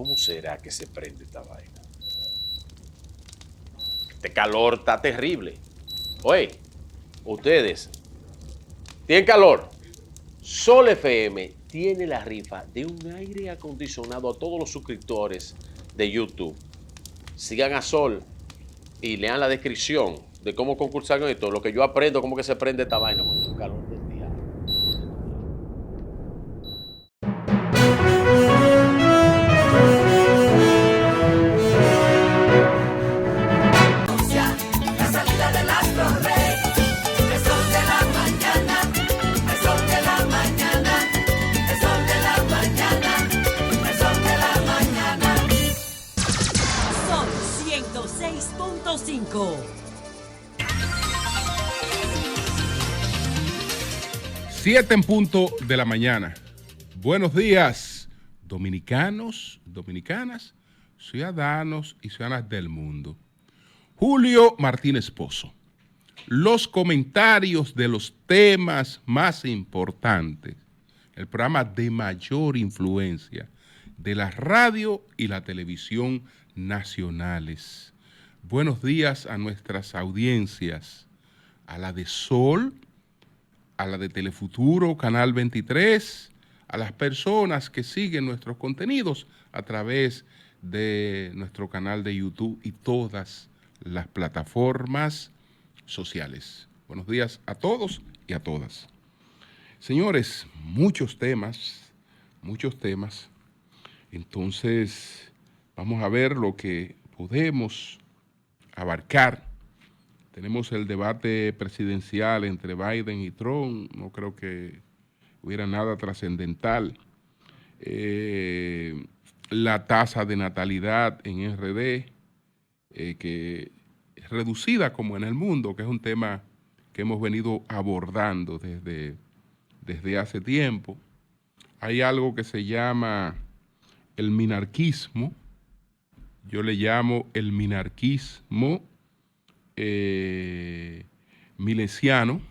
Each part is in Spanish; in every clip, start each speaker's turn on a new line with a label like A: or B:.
A: ¿cómo será que se prende esta vaina? Este calor está terrible. Oye, ustedes, ¿tienen calor? Sol FM tiene la rifa de un aire acondicionado a todos los suscriptores de YouTube. Sigan a Sol y lean la descripción de cómo concursar con esto. Lo que yo aprendo, cómo que se prende esta vaina con un calor del día.
B: La salida del astro rey, el sol de la mañana, el sol de la mañana, el sol de la mañana, el sol de la mañana.
C: Son 106.5.
D: 7 en punto de la mañana. Buenos días, dominicanos, dominicanas, ciudadanos y ciudadanas del mundo. Julio Martínez Pozo. Los comentarios de los temas más importantes, el programa de mayor influencia de la radio y la televisión nacionales. Buenos días a nuestras audiencias, a la de Sol, a la de Telefuturo, Canal 23, a las personas que siguen nuestros contenidos a través de nuestro canal de YouTube y todas las plataformas sociales. Buenos días a todos y a todas. Señores, muchos temas. Entonces, vamos a ver lo que podemos abarcar. Tenemos el debate presidencial entre Biden y Trump. No creo que hubiera nada trascendental. La tasa de natalidad en RD, que es reducida como en el mundo, que es un tema que hemos venido abordando desde hace tiempo. Hay algo que se llama el minarquismo. Yo le llamo el minarquismo milesiano,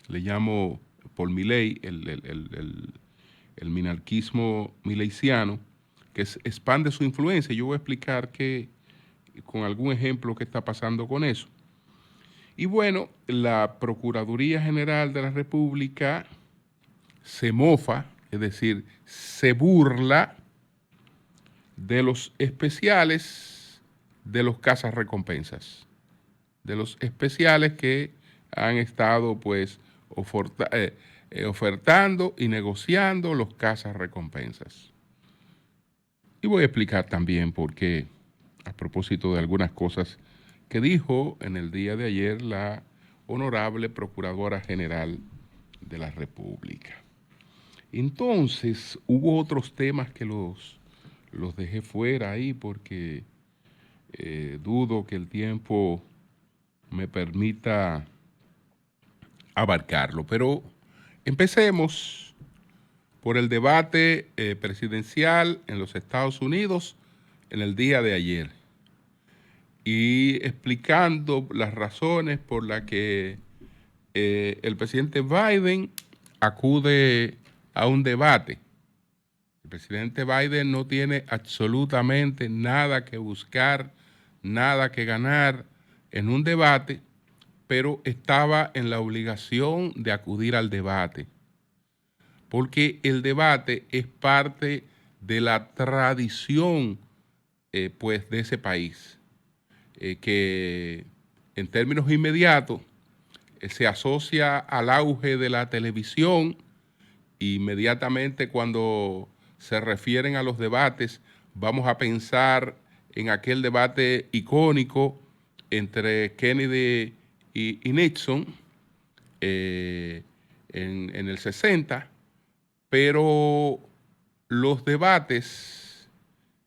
D: le llamo por Milei el minarquismo milesiano, que expande su influencia. Yo voy a explicar con algún ejemplo qué está pasando con eso. Y bueno, la Procuraduría General de la República se mofa, es decir, se burla de los especiales de los cazarrecompensas, de los especiales que han estado pues ofertando y negociando los cazarrecompensas. Y voy a explicar también por qué, a propósito de algunas cosas que dijo en el día de ayer la honorable Procuradora General de la República. Entonces, hubo otros temas que los dejé fuera ahí porque dudo que el tiempo me permita abarcarlo. Pero empecemos por el debate presidencial en los Estados Unidos en el día de ayer y explicando las razones por las que el presidente Biden acude a un debate. El presidente Biden no tiene absolutamente nada que buscar, nada que ganar en un debate, pero estaba en la obligación de acudir al debate, porque el debate es parte de la tradición pues de ese país, que en términos inmediatos se asocia al auge de la televisión. Inmediatamente cuando se refieren a los debates, vamos a pensar en aquel debate icónico entre Kennedy y Nixon en el 60, pero los debates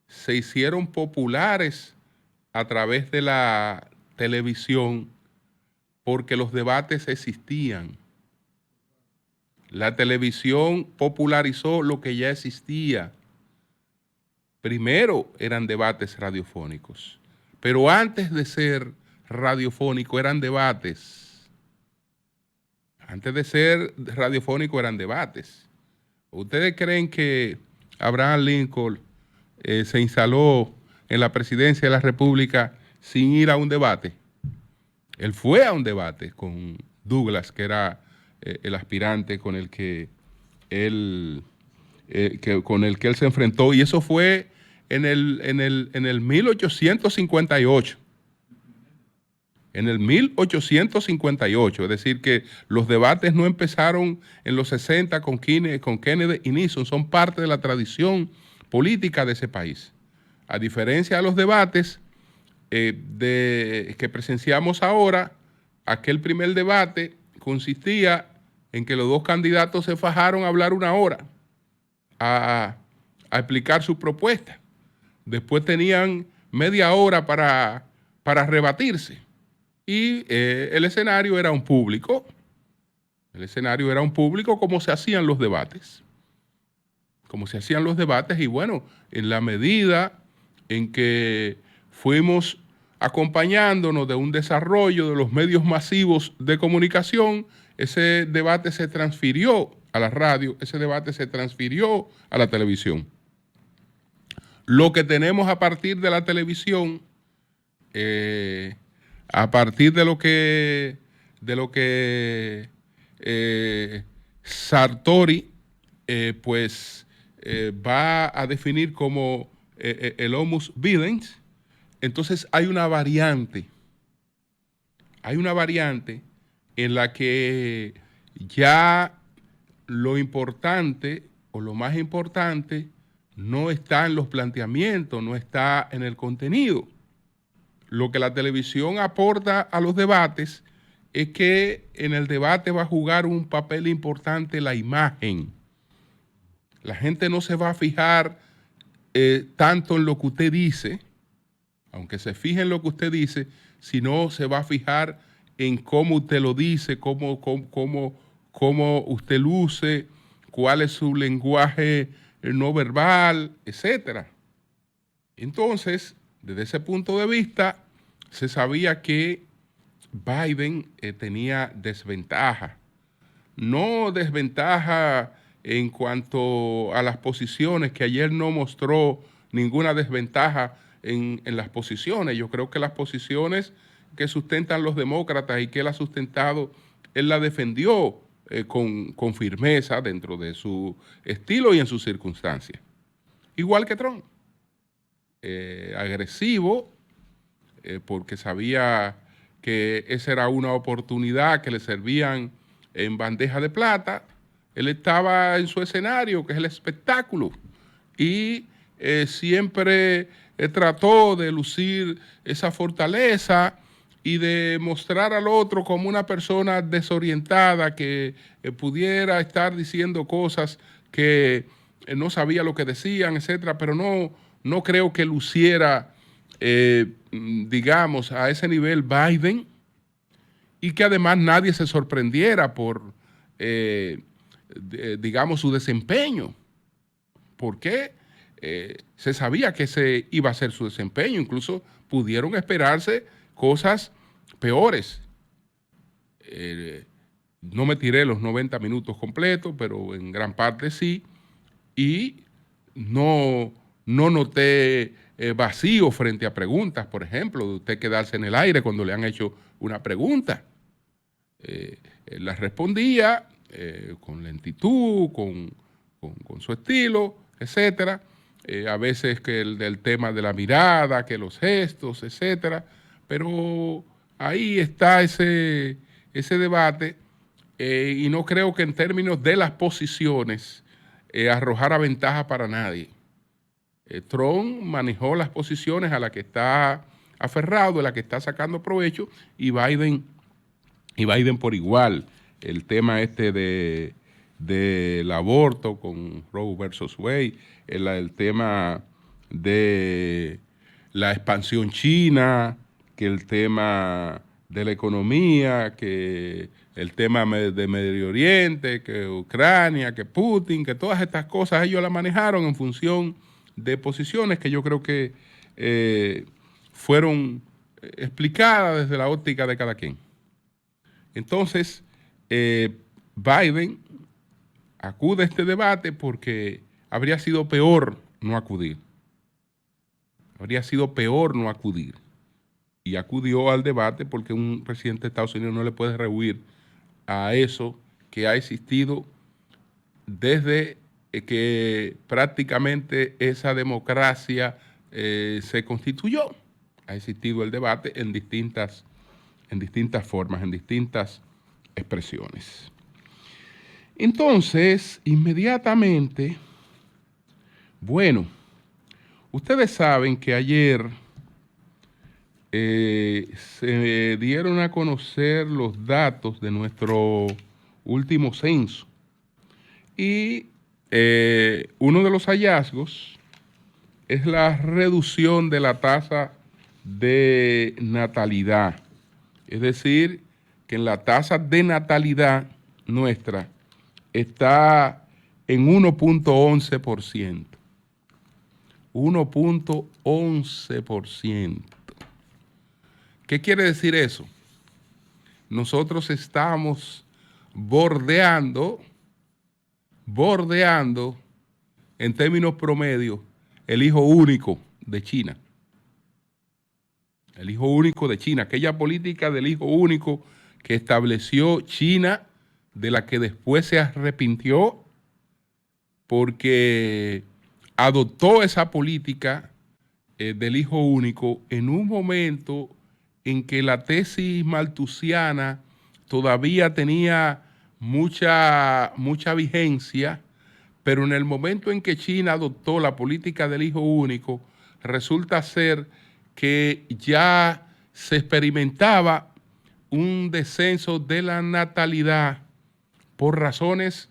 D: se hicieron populares a través de la televisión porque los debates existían. La televisión popularizó lo que ya existía. Primero eran debates radiofónicos, pero antes de ser radiofónico eran debates. Antes de ser radiofónico eran debates. ¿Ustedes creen que Abraham Lincoln se instaló en la presidencia de la República sin ir a un debate. Él fue a un debate con Douglas, que era el aspirante con el que él se enfrentó, y eso fue en el 1858. En el 1858, es decir, que los debates no empezaron en los 60 con Kennedy y Nixon, son parte de la tradición política de ese país. A diferencia de los debates que presenciamos ahora, aquel primer debate consistía en que los dos candidatos se fajaron a hablar una hora, a explicar su propuesta. Después tenían media hora para rebatirse. Y el escenario era un público. El escenario era un público como se hacían los debates. Como se hacían los debates, y bueno, en la medida en que fuimos acompañándonos de un desarrollo de los medios masivos de comunicación, ese debate se transfirió a la radio, ese debate se transfirió a la televisión. Lo que tenemos a partir de la televisión, a partir de lo que Sartori va a definir como el homus videns, entonces hay una variante en la que ya lo importante o lo más importante no está en los planteamientos, no está en el contenido. Lo que la televisión aporta a los debates es que en el debate va a jugar un papel importante la imagen. La gente no se va a fijar tanto en lo que usted dice, aunque se fije en lo que usted dice, sino se va a fijar en cómo usted lo dice, cómo usted luce, cuál es su lenguaje no verbal, etc. Entonces, desde ese punto de vista, se sabía que Biden tenía desventaja. No desventaja en cuanto a las posiciones, que ayer no mostró ninguna desventaja en las posiciones. Yo creo que las posiciones que sustentan los demócratas y que él ha sustentado, él la defendió con firmeza dentro de su estilo y en sus circunstancias. Igual que Trump. Agresivo, porque sabía que esa era una oportunidad que le servían en bandeja de plata. Él estaba en su escenario, que es el espectáculo, y siempre trató de lucir esa fortaleza y de mostrar al otro como una persona desorientada que pudiera estar diciendo cosas que no sabía lo que decían, etcétera, pero no creo que luciera, digamos, a ese nivel Biden, y que además nadie se sorprendiera por, digamos, su desempeño. ¿Por qué? Se sabía que ese iba a ser su desempeño, incluso pudieron esperarse cosas peores. No me tiré los 90 minutos completos, pero en gran parte sí, y no noté vacío frente a preguntas, por ejemplo, de usted quedarse en el aire cuando le han hecho una pregunta. Él la respondía con lentitud, con su estilo, etcétera. A veces que el tema de la mirada, que los gestos, etcétera. Pero ahí está ese debate, y no creo que en términos de las posiciones arrojara ventaja para nadie. Trump manejó las posiciones a las que está aferrado, a las que está sacando provecho, y Biden por igual. El tema del aborto con Roe versus Wade, el tema de la expansión china, que el tema de la economía, que el tema de Medio Oriente, que Ucrania, que Putin, que todas estas cosas ellos las manejaron en función de posiciones que yo creo que fueron explicadas desde la óptica de cada quien. Entonces, Biden acude a este debate porque habría sido peor no acudir. Habría sido peor no acudir. Y acudió al debate porque un presidente de Estados Unidos no le puede rehuir a eso que ha existido desde que prácticamente esa democracia se constituyó. Ha existido el debate en distintas formas, en distintas expresiones. Entonces, inmediatamente, bueno, ustedes saben que ayer se dieron a conocer los datos de nuestro último censo y uno de los hallazgos es la reducción de la tasa de natalidad. Es decir, que en la tasa de natalidad nuestra está en 1.11%. 1.11%. ¿Qué quiere decir eso? Nosotros estamos bordeando en términos promedios el hijo único de China. El hijo único de China, aquella política del hijo único que estableció China, de la que después se arrepintió porque adoptó esa política del hijo único en un momento en que la tesis malthusiana todavía tenía mucha vigencia, pero en el momento en que China adoptó la política del hijo único, resulta ser que ya se experimentaba un descenso de la natalidad por razones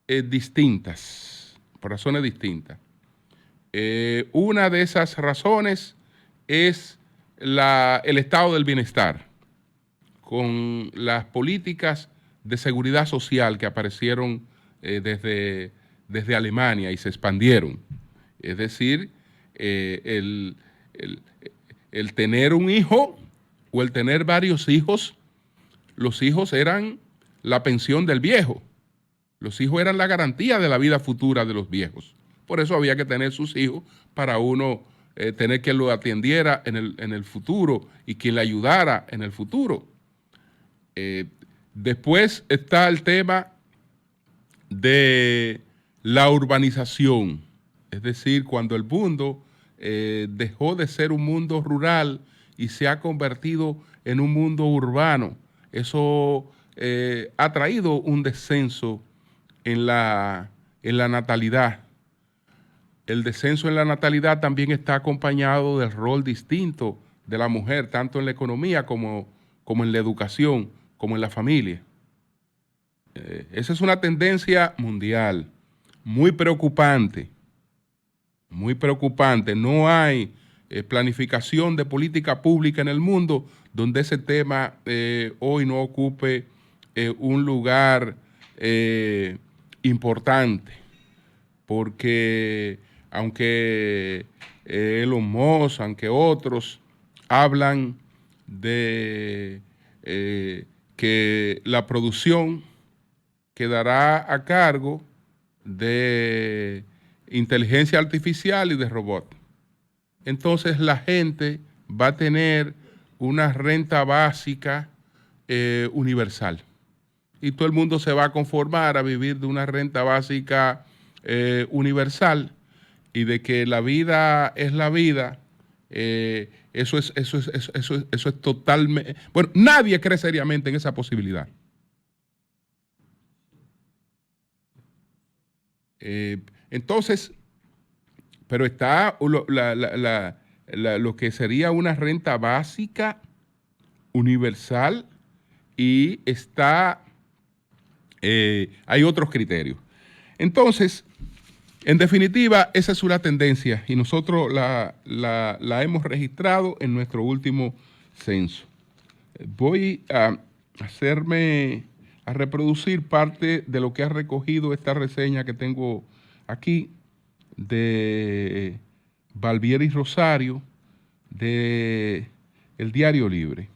D: distintas. Una de esas razones es el estado del bienestar, con las políticas de seguridad social que aparecieron desde Alemania y se expandieron. Es decir, el tener un hijo o el tener varios hijos, los hijos eran la pensión del viejo. Los hijos eran la garantía de la vida futura de los viejos. Por eso había que tener sus hijos para uno tener quien lo atendiera en el futuro y quien le ayudara en el futuro. Después está el tema de la urbanización. Es decir, cuando el mundo dejó de ser un mundo rural y se ha convertido en un mundo urbano. Eso ha traído un descenso en la natalidad. El descenso en la natalidad también está acompañado del rol distinto de la mujer, tanto en la economía como en la educación, como en la familia. Esa es una tendencia mundial muy preocupante. Muy preocupante. No hay planificación de política pública en el mundo donde ese tema hoy no ocupe un lugar importante, porque aunque Elon Musk, aunque otros hablan de que la producción quedará a cargo de inteligencia artificial y de robot. Entonces la gente va a tener una renta básica universal. Y todo el mundo se va a conformar a vivir de una renta básica universal y de que la vida es la vida. Eso es totalmente... Bueno, nadie cree seriamente en esa posibilidad. Entonces, pero está lo que sería una renta básica universal y está, hay otros criterios. Entonces, en definitiva, esa es una tendencia y nosotros la hemos registrado en nuestro último censo. Voy a reproducir parte de lo que ha recogido esta reseña que tengo aquí de Valvieri Rosario, de El Diario Libre.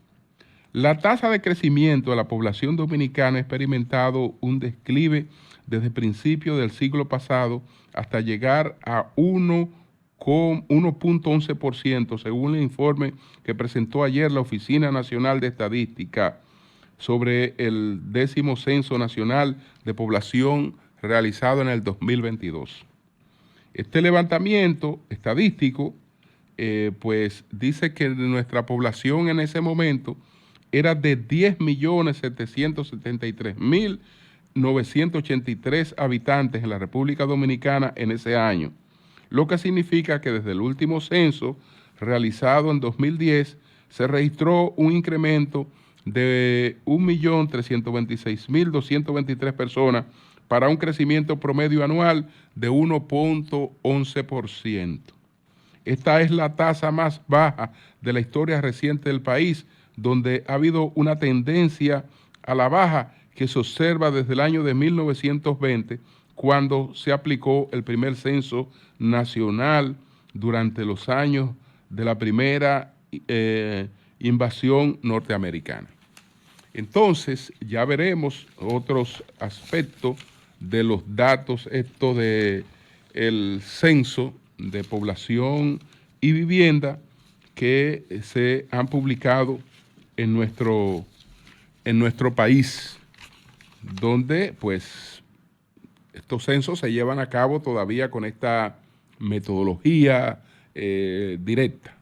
D: La tasa de crecimiento de la población dominicana ha experimentado un declive desde principios del siglo pasado hasta llegar a 1 con 1.11%, según el informe que presentó ayer la Oficina Nacional de Estadística sobre el 10º Censo Nacional de Población realizado en el 2022. Este levantamiento estadístico pues dice que nuestra población en ese momento era de 10.773.983 habitantes en la República Dominicana en ese año, lo que significa que desde el último censo realizado en 2010 se registró un incremento de 1.326.223 personas para un crecimiento promedio anual de 1.11%. Esta es la tasa más baja de la historia reciente del país, donde ha habido una tendencia a la baja que se observa desde el año de 1920, cuando se aplicó el primer censo nacional durante los años de la primera invasión norteamericana. Entonces, ya veremos otros aspectos de los datos, esto de el censo de población y vivienda que se han publicado en nuestro país, donde pues estos censos se llevan a cabo todavía con esta metodología directa.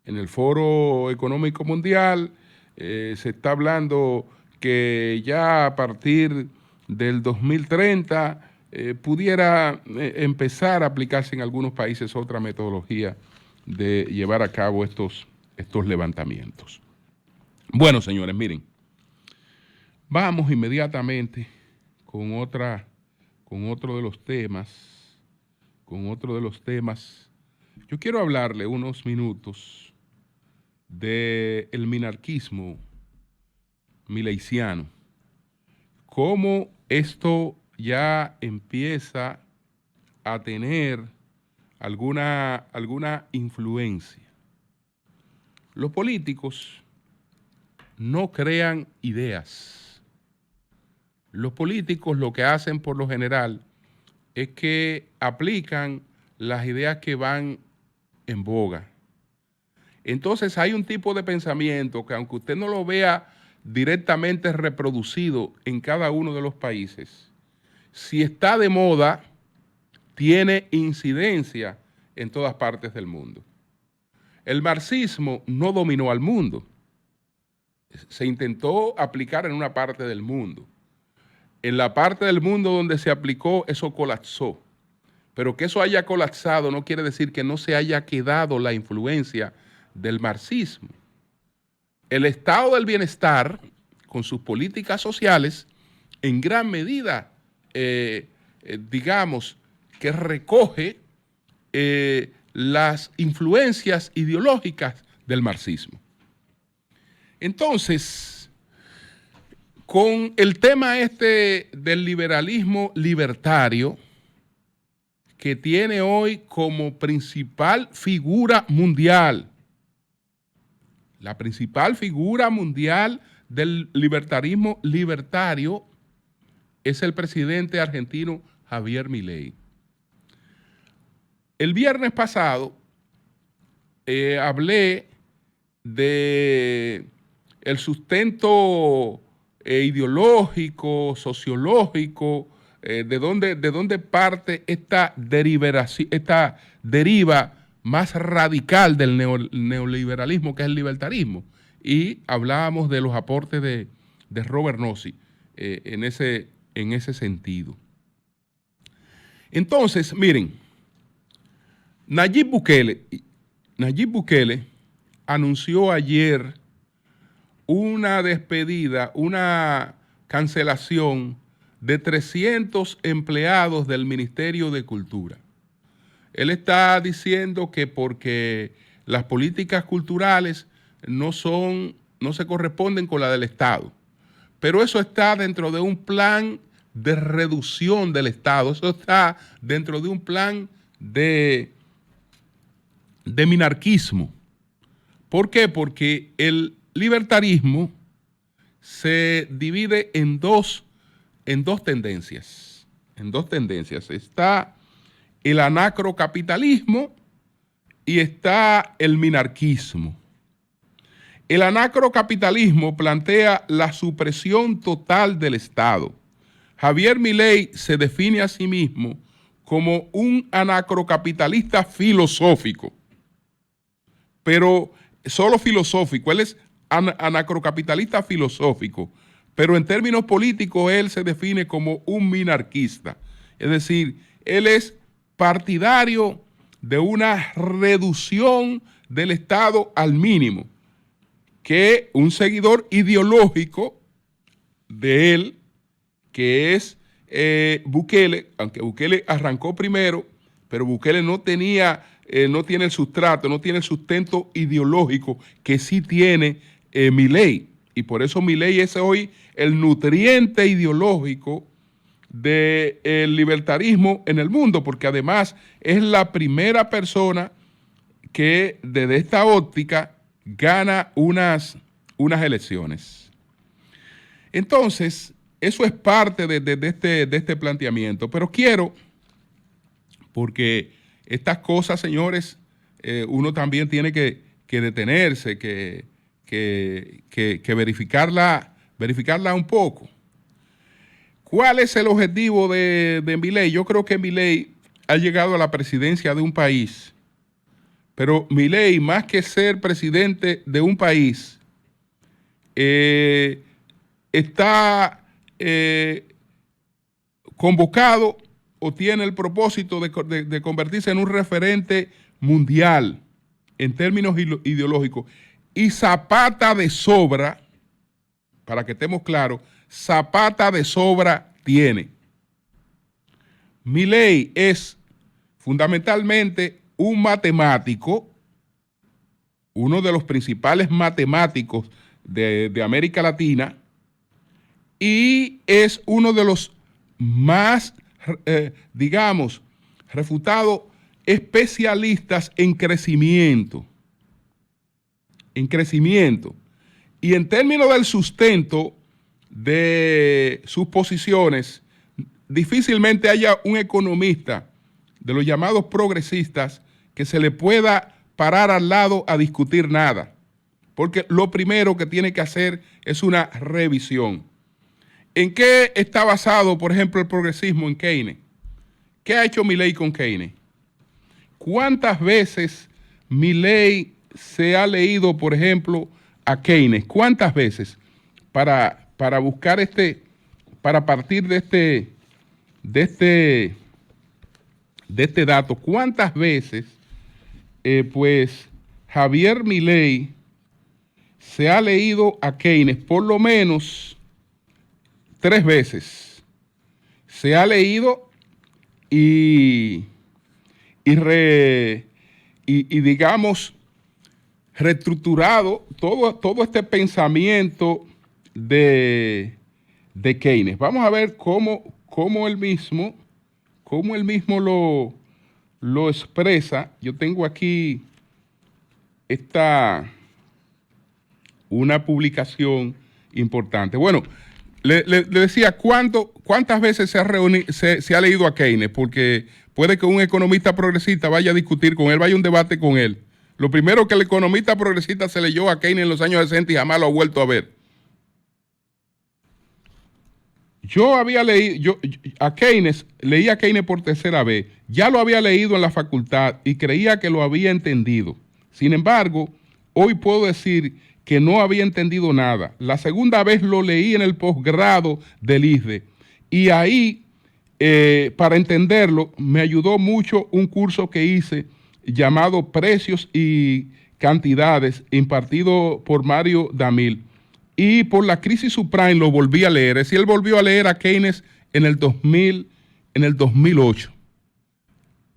D: En el Foro Económico Mundial se está hablando que ya a partir del 2030 pudiera empezar a aplicarse en algunos países otra metodología de llevar a cabo estos levantamientos. Bueno, señores, miren, vamos inmediatamente con otro de los temas. Yo quiero hablarle unos minutos del minarquismo mileiciano, cómo esto ya empieza a tener alguna influencia. Los políticos no crean ideas. Los políticos lo que hacen por lo general es que aplican las ideas que van en boga. Entonces hay un tipo de pensamiento que, aunque usted no lo vea directamente reproducido en cada uno de los países, si está de moda, tiene incidencia en todas partes del mundo. El marxismo no dominó al mundo. Se intentó aplicar en una parte del mundo. En la parte del mundo donde se aplicó, eso colapsó. Pero que eso haya colapsado no quiere decir que no se haya quedado la influencia del marxismo. El estado del bienestar, con sus políticas sociales, en gran medida, digamos, que recoge las influencias ideológicas del marxismo. Entonces, con el tema del liberalismo libertario, que tiene hoy como principal figura mundial, la principal figura mundial del libertarismo libertario es el presidente argentino Javier Milei. El viernes pasado hablé de el sustento ideológico, sociológico, de dónde parte esta deriva más radical del neoliberalismo, que es el libertarismo. Y hablábamos de los aportes de Robert Nozick en ese sentido. Entonces, miren, Nayib Bukele anunció ayer una despedida, una cancelación de 300 empleados del Ministerio de Cultura. Él está diciendo que porque las políticas culturales no se corresponden con la del Estado. Pero eso está dentro de un plan de reducción del Estado. Eso está dentro de un plan de minarquismo. ¿Por qué? Porque el libertarismo se divide en dos tendencias. Está el anacrocapitalismo y está el minarquismo. El anacrocapitalismo plantea la supresión total del Estado. Javier Milei se define a sí mismo como un anacrocapitalista filosófico, pero solo filosófico. Él es anacrocapitalista filosófico, pero en términos políticos él se define como un minarquista. Es decir, él es partidario de una reducción del Estado al mínimo, que un seguidor ideológico de él, que es Bukele, aunque Bukele arrancó primero, pero Bukele no tiene el sustrato, no tiene el sustento ideológico que sí tiene Milei. Y por eso Milei es hoy el nutriente ideológico del libertarismo en el mundo, porque además es la primera persona que desde esta óptica gana unas elecciones. Entonces, eso es parte de este planteamiento. Pero quiero, porque estas cosas, señores, uno también tiene que detenerse, que verificarla un poco. ¿Cuál es el objetivo de Milei? Yo creo que Milei ha llegado a la presidencia de un país, pero Milei, más que ser presidente de un país, está convocado o tiene el propósito de convertirse en un referente mundial en términos ideológicos. Y Zapata de sobra, para que estemos claros, Zapata de sobra tiene. Milei es fundamentalmente un matemático, uno de los principales matemáticos de América Latina, y es uno de los más, refutados especialistas en crecimiento. Y en términos del sustento de sus posiciones, difícilmente haya un economista de los llamados progresistas que se le pueda parar al lado a discutir nada, porque lo primero que tiene que hacer es una revisión. ¿En qué está basado, por ejemplo, el progresismo en Keynes? ¿Qué ha hecho Milei con Keynes? ¿Cuántas veces Milei se ha leído, por ejemplo, a Keynes? ¿Cuántas veces? Para buscar para partir de este dato, ¿cuántas veces pues Javier Milei se ha leído a Keynes? Por lo menos 3 veces. Se ha leído y digamos, reestructurado todo este pensamiento de Keynes. Vamos a ver cómo él mismo lo expresa. Yo tengo aquí una publicación importante. Bueno, le decía cuántas veces se ha leído a Keynes, porque puede que un economista progresista vaya a discutir con él, vaya a un debate con él. Lo primero que el economista progresista se leyó a Keynes en los años 60 y jamás lo ha vuelto a ver. Yo había leído, leí a Keynes por tercera vez, ya lo había leído en la facultad y creía que lo había entendido. Sin embargo, hoy puedo decir que no había entendido nada. La segunda vez lo leí en el posgrado del ISDE y ahí, para entenderlo, me ayudó mucho un curso que hice llamado Precios y Cantidades, impartido por Mario Damil. Y por la crisis subprime lo volví a leer. Es decir, él volvió a leer a Keynes en el 2008.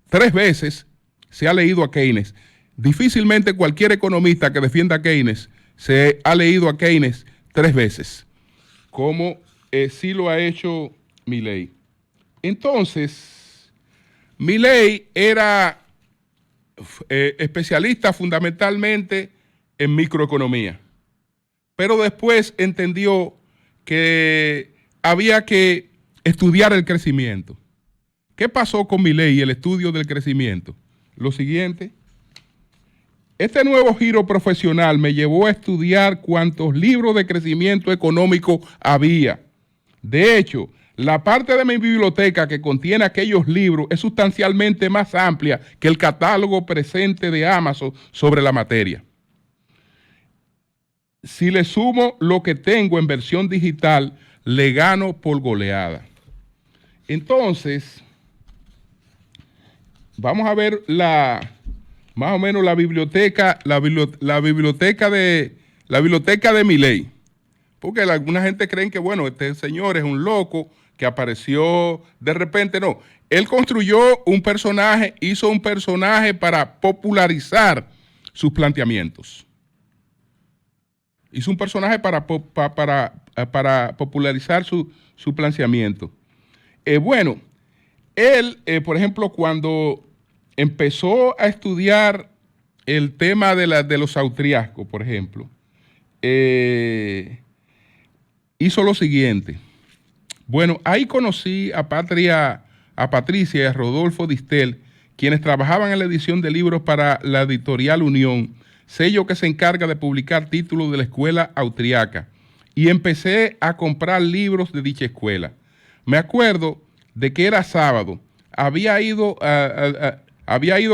D: 3 veces se ha leído a Keynes. Difícilmente cualquier economista que defienda a Keynes se ha leído a Keynes 3 veces, como sí lo ha hecho Milei. Entonces, Milei era especialista fundamentalmente en microeconomía, pero después entendió que había que estudiar el crecimiento. ¿Qué pasó con Milei y el estudio del crecimiento? Lo siguiente, Este nuevo giro profesional me llevó a estudiar cuántos libros de crecimiento económico había. De hecho, la parte de mi biblioteca que contiene aquellos libros es sustancialmente más amplia que el catálogo presente de Amazon sobre la materia. Si le sumo lo que tengo en versión digital, le gano por goleada. Entonces, vamos a ver más o menos la biblioteca de Milei. Porque alguna gente cree que, bueno, este señor es un loco que apareció de repente. No, él construyó un personaje, hizo un personaje para popularizar sus planteamientos. Hizo un personaje para popularizar su planteamiento. Bueno, él, por ejemplo, cuando empezó a estudiar el tema de los austriacos, por ejemplo, hizo lo siguiente. Bueno, ahí conocí a Patricia y a Rodolfo Distel, quienes trabajaban en la edición de libros para la editorial Unión, sello que se encarga de publicar títulos de la escuela austriaca, y empecé a comprar libros de dicha escuela. Me acuerdo de que era sábado, había ido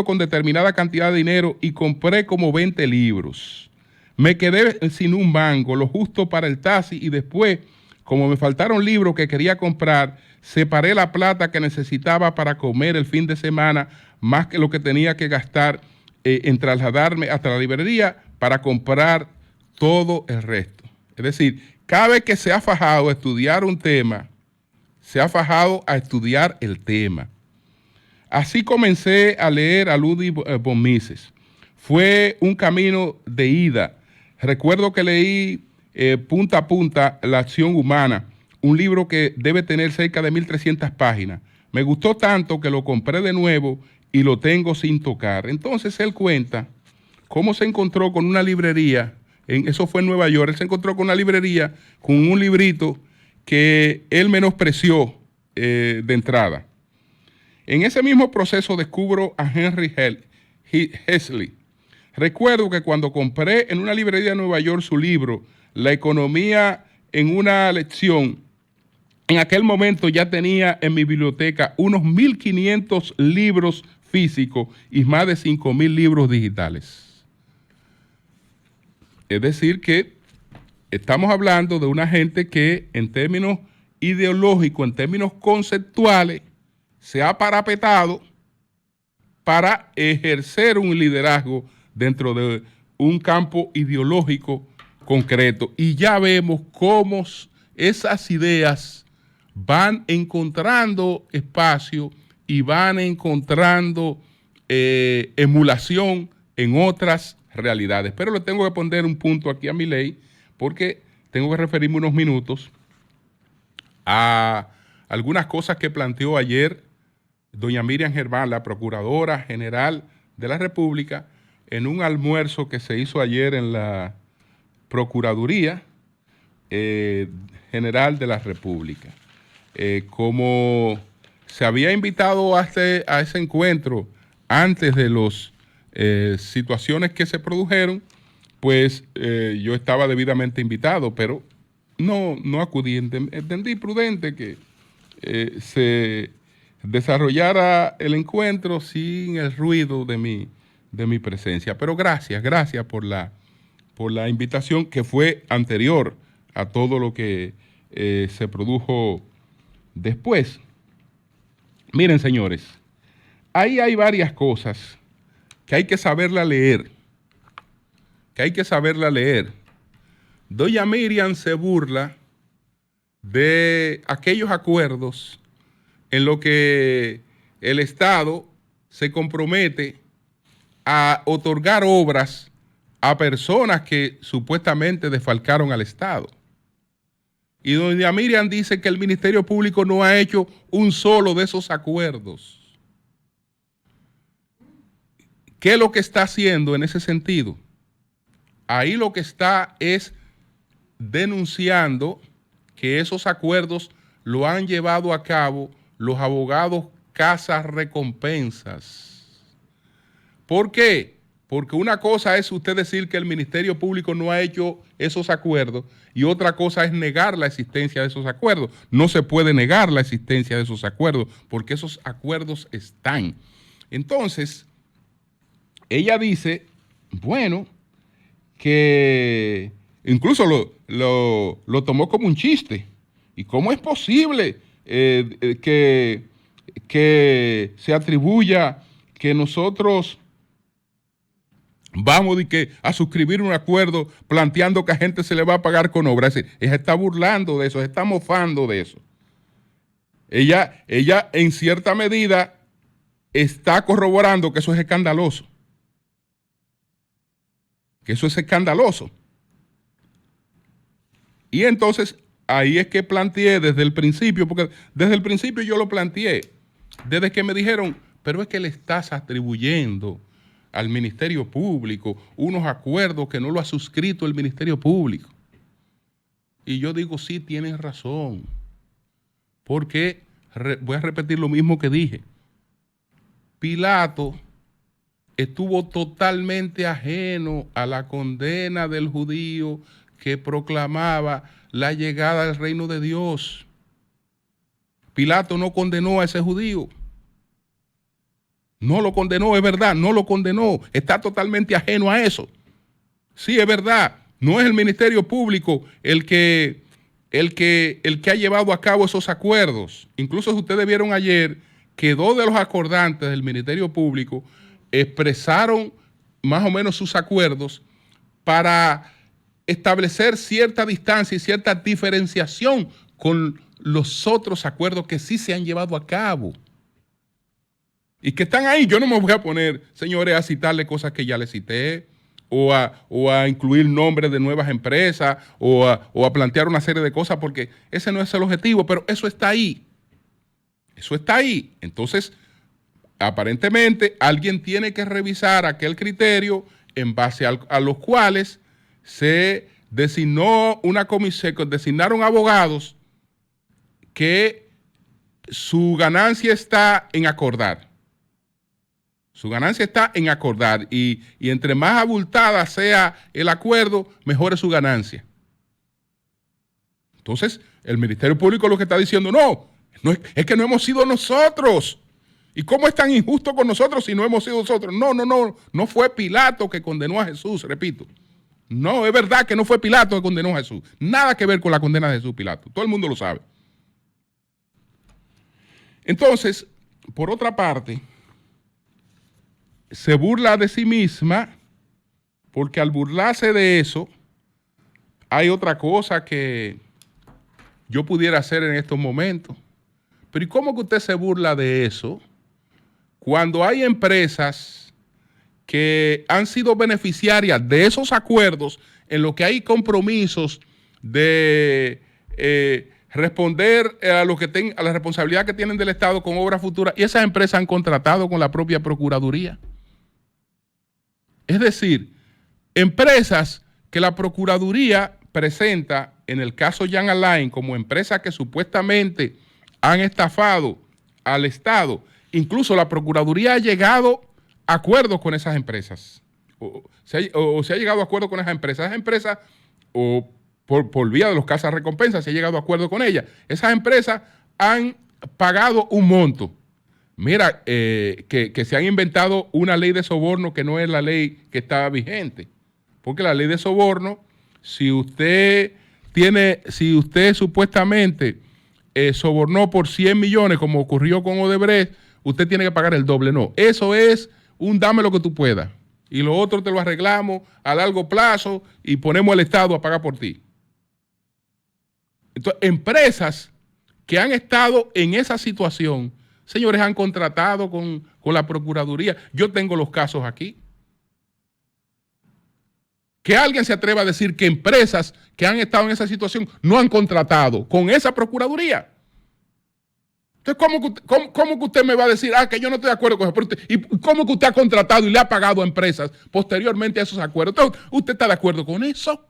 D: con determinada cantidad de dinero y compré como 20 libros. Me quedé sin un mango, lo justo para el taxi, y después, como me faltaron libros que quería comprar, separé la plata que necesitaba para comer el fin de semana, más que lo que tenía que gastar en trasladarme hasta la librería para comprar todo el resto. Es decir, cada vez que se ha fajado a estudiar un tema, se ha fajado a estudiar el tema. Así comencé a leer a Ludwig von Mises. Fue un camino de ida. Recuerdo que leí punta a punta La acción humana, un libro que debe tener cerca de 1.300 páginas. Me gustó tanto que lo compré de nuevo y lo tengo sin tocar. Entonces él cuenta cómo se encontró con una librería, eso fue en Nueva York, él se encontró con una librería con un librito que él menospreció de entrada. En ese mismo proceso descubro a Henry Hesley. Recuerdo que cuando compré en una librería de Nueva York su libro, La economía en una lección, en aquel momento ya tenía en mi biblioteca unos 1.500 libros físicos y más de 5.000 libros digitales. Es decir que estamos hablando de una gente que en términos ideológicos, en términos conceptuales, se ha parapetado para ejercer un liderazgo dentro de un campo ideológico concreto. Y ya vemos cómo esas ideas van encontrando espacio y van encontrando emulación en otras realidades. Pero le tengo que poner un punto aquí a Milei porque tengo que referirme unos minutos a algunas cosas que planteó ayer doña Miriam Germán, la Procuradora General de la República, en un almuerzo que se hizo ayer en la Procuraduría General de la República. Como se había invitado a ese encuentro antes de las situaciones que se produjeron, pues yo estaba debidamente invitado, pero no acudí. Entendí prudente que se desarrollara el encuentro sin el ruido de mi presencia. Pero gracias por la invitación que fue anterior a todo lo que se produjo después. Miren, señores, ahí hay varias cosas que hay que saberla leer. Doña Miriam se burla de aquellos acuerdos en lo que el Estado se compromete a otorgar obras a personas que supuestamente desfalcaron al Estado. Y doña Miriam dice que el Ministerio Público no ha hecho un solo de esos acuerdos. ¿Qué es lo que está haciendo en ese sentido? Ahí lo que está es denunciando que esos acuerdos lo han llevado a cabo los abogados cazarrecompensas. ¿Por qué? Porque una cosa es usted decir que el Ministerio Público no ha hecho esos acuerdos y otra cosa es negar la existencia de esos acuerdos. No se puede negar la existencia de esos acuerdos porque esos acuerdos están. Entonces, ella dice, bueno, que incluso lo tomó como un chiste. ¿Y cómo es posible que se atribuya que nosotros vamos a suscribir un acuerdo planteando que a gente se le va a pagar con obra? Es decir, ella está burlando de eso, se está mofando de eso. Ella en cierta medida está corroborando que eso es escandaloso. Que eso es escandaloso. Y entonces ahí es que planteé desde el principio, porque desde el principio yo lo planteé, desde que me dijeron, pero es que le estás atribuyendo al Ministerio Público unos acuerdos que no lo ha suscrito el Ministerio Público. Y yo digo, sí, tienes razón, porque voy a repetir lo mismo que dije. Pilato estuvo totalmente ajeno a la condena del judío que proclamaba la llegada del reino de Dios. Pilato no condenó a ese judío. No lo condenó, es verdad, no lo condenó. Está totalmente ajeno a eso. Sí, es verdad. No es el Ministerio Público el que ha llevado a cabo esos acuerdos. Incluso si ustedes vieron ayer que 2 de los acordantes del Ministerio Público expresaron más o menos sus acuerdos para establecer cierta distancia y cierta diferenciación con los otros acuerdos que sí se han llevado a cabo. Y que están ahí. Yo no me voy a poner, señores, a citarle cosas que ya les cité, o a incluir nombres de nuevas empresas, o a plantear una serie de cosas, porque ese no es el objetivo, pero eso está ahí. Eso está ahí. Entonces, aparentemente, alguien tiene que revisar aquel criterio en base a los cuales se designó una comisión, designaron abogados que su ganancia está en acordar. Su ganancia está en acordar y entre más abultada sea el acuerdo, mejor es su ganancia. Entonces, el Ministerio Público lo que está diciendo, no es que no hemos sido nosotros. ¿Y cómo es tan injusto con nosotros si no hemos sido nosotros? No fue Pilato que condenó a Jesús, repito. No, es verdad que no fue Pilato que condenó a Jesús. Nada que ver con la condena de Jesús, Pilato. Todo el mundo lo sabe. Entonces, por otra parte, se burla de sí misma porque al burlarse de eso, hay otra cosa que yo pudiera hacer en estos momentos. Pero ¿y cómo que usted se burla de eso cuando hay empresas que han sido beneficiarias de esos acuerdos en los que hay compromisos de responder a la responsabilidad que tienen del Estado con obras futuras y esas empresas han contratado con la propia Procuraduría? Es decir, empresas que la Procuraduría presenta en el caso Jan Alain como empresas que supuestamente han estafado al Estado. Incluso la Procuraduría ha llegado a acuerdos con esas empresas. O se ha llegado a acuerdos con esas empresas. Esas empresas, o por vía de los cazarrecompensas, se ha llegado a acuerdo con ellas. Esas empresas han pagado un monto. Mira, que se han inventado una ley de soborno que no es la ley que estaba vigente. Porque la ley de soborno, si usted supuestamente sobornó por 100 millones, como ocurrió con Odebrecht, usted tiene que pagar el doble. No, eso es un dame lo que tú puedas. Y lo otro te lo arreglamos a largo plazo y ponemos al Estado a pagar por ti. Entonces, empresas que han estado en esa situación, señores, han contratado con la Procuraduría. Yo tengo los casos aquí. Que alguien se atreva a decir que empresas que han estado en esa situación no han contratado con esa Procuraduría. Entonces, ¿cómo que usted me va a decir, que yo no estoy de acuerdo con eso? ¿Y cómo que usted ha contratado y le ha pagado a empresas posteriormente a esos acuerdos? Entonces, ¿usted está de acuerdo con eso?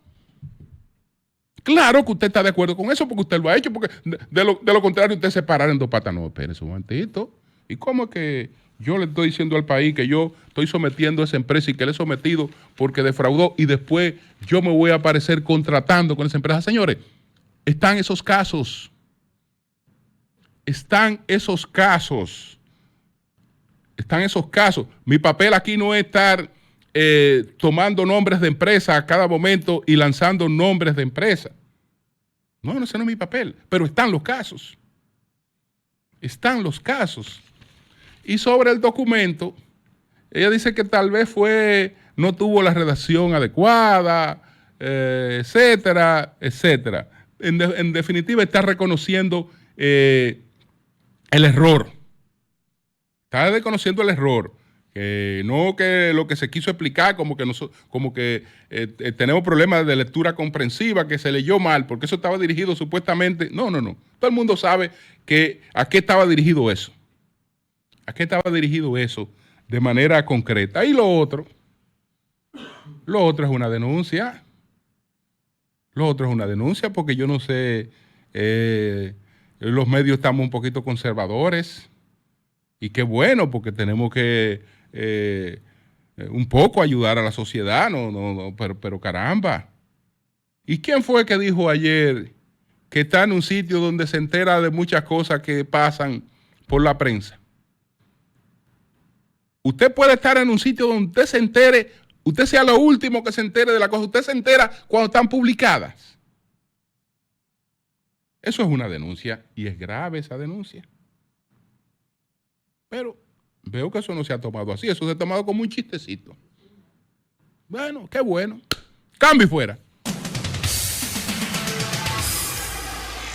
D: Claro que usted está de acuerdo con eso porque usted lo ha hecho, porque de lo contrario usted se parará en dos patas. No, espérese un momentito. ¿Y cómo es que Yo le estoy diciendo al país que yo estoy sometiendo a esa empresa y que le he sometido porque defraudó y después yo me voy a aparecer contratando con esa empresa. Señores, están esos casos. Están esos casos. Están esos casos. Mi papel aquí no es estar tomando nombres de empresa a cada momento y lanzando nombres de empresa. No, ese no es mi papel. Pero están los casos. Están los casos. Y sobre el documento, ella dice que tal vez no tuvo la redacción adecuada, etcétera, etcétera. En definitiva, está reconociendo el error. Está reconociendo el error. No que lo que se quiso explicar como que tenemos problemas de lectura comprensiva, que se leyó mal, porque eso estaba dirigido supuestamente. No. Todo el mundo sabe a qué estaba dirigido eso. ¿A qué estaba dirigido eso de manera concreta? Y lo otro es una denuncia. Lo otro es una denuncia porque yo no sé, los medios estamos un poquito conservadores y qué bueno porque tenemos que un poco ayudar a la sociedad, pero caramba. ¿Y quién fue que dijo ayer que está en un sitio donde se entera de muchas cosas que pasan por la prensa? Usted puede estar en un sitio donde usted se entere, usted sea lo último que se entere de la cosa, usted se entera cuando están publicadas. Eso es una denuncia y es grave esa denuncia. Pero veo que eso no se ha tomado así, eso se ha tomado como un chistecito. Bueno, qué bueno. Cambio y fuera.